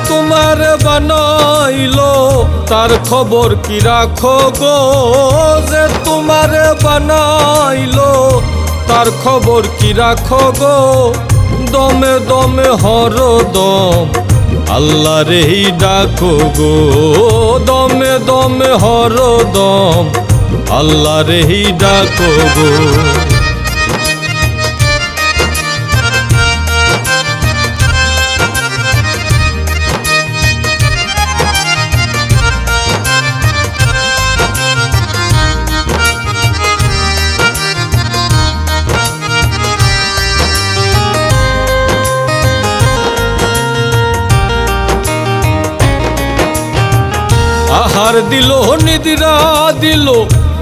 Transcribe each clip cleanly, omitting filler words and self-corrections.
তোমার বানাইলো তার খবর কি রাখো গো, যে তোমার বানাইলো তার খবর কি রাখো গো। দমে দমে হরদম আল্লাহ রে ডাকো গো, দমে দমে হরদম আল্লাহ রে ডাকো গো। আহার দিল নিদ্রা দিল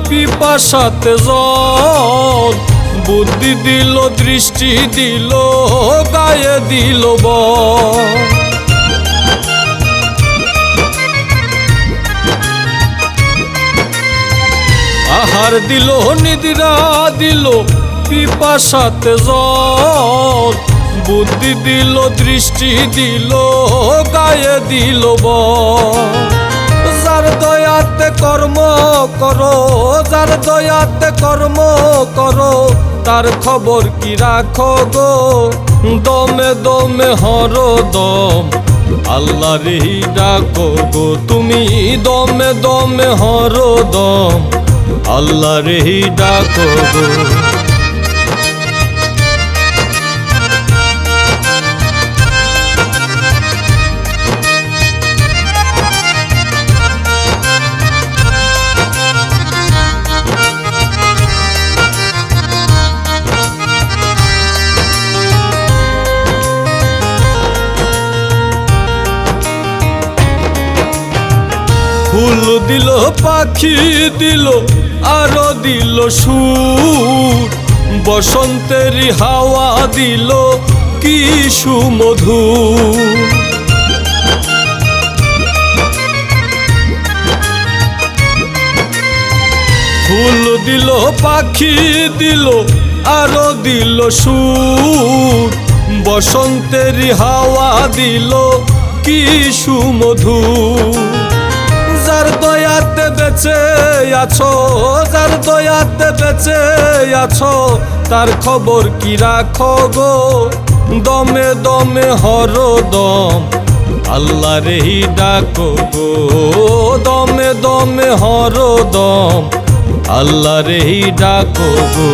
পিপাসাতে জল, বুদ্ধি দিল দৃষ্টি দিল গায়ে দিল বল। আহার দিল নিদ্রা দিল পিপাসাতে জল, বুদ্ধি দিল দৃষ্টি দিল গায়ে দিল বল। যার দয়াতে কর্ম করো, যার দয়াতে কর্ম করো তার খবর কি রাখো গো। দমে দমে হরদম আল্লাহ রে ডাকো গো, তুমি দমে দমে হরদম আল্লাহ রে ডাকো গো। ফুল দিল পাখি দিল আরো দিল সুর, বসন্তের হাওয়া দিল কি সুমধুর। ফুল দিল পাখি দিল আরো দিল সুর, বসন্তের হাওয়া দিল কি সুমধুর। যার দয়াতে বেঁচে আছো, যার দয়াতে বেঁচে আছো তার খবর কি রাখো গো। দমে দমে হরদম আল্লাহ রে ডাকো গো, দমে দমে হরদম আল্লাহ রে ডাকো গো।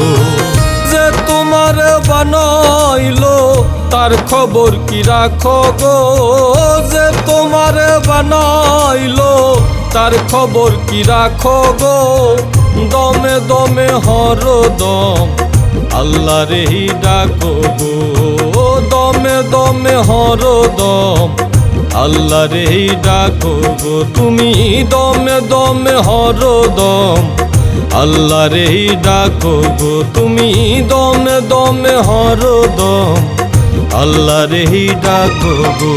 যে তোমার বানাইলো তার খবর কি রাখো গো, যে তোমার বানাইলো তার খবর কি রাখো গো। দমে দমে হরদম আল্লাহ রে ডাকো গো, দমে দমে হরদম আল্লাহ রে ডাকো গো। তুমি দমে দমে হরদম আল্লাহ রে ডাকো গো, তুমি দমে দমে হরদম আল্লাহ রে ডাকো গো।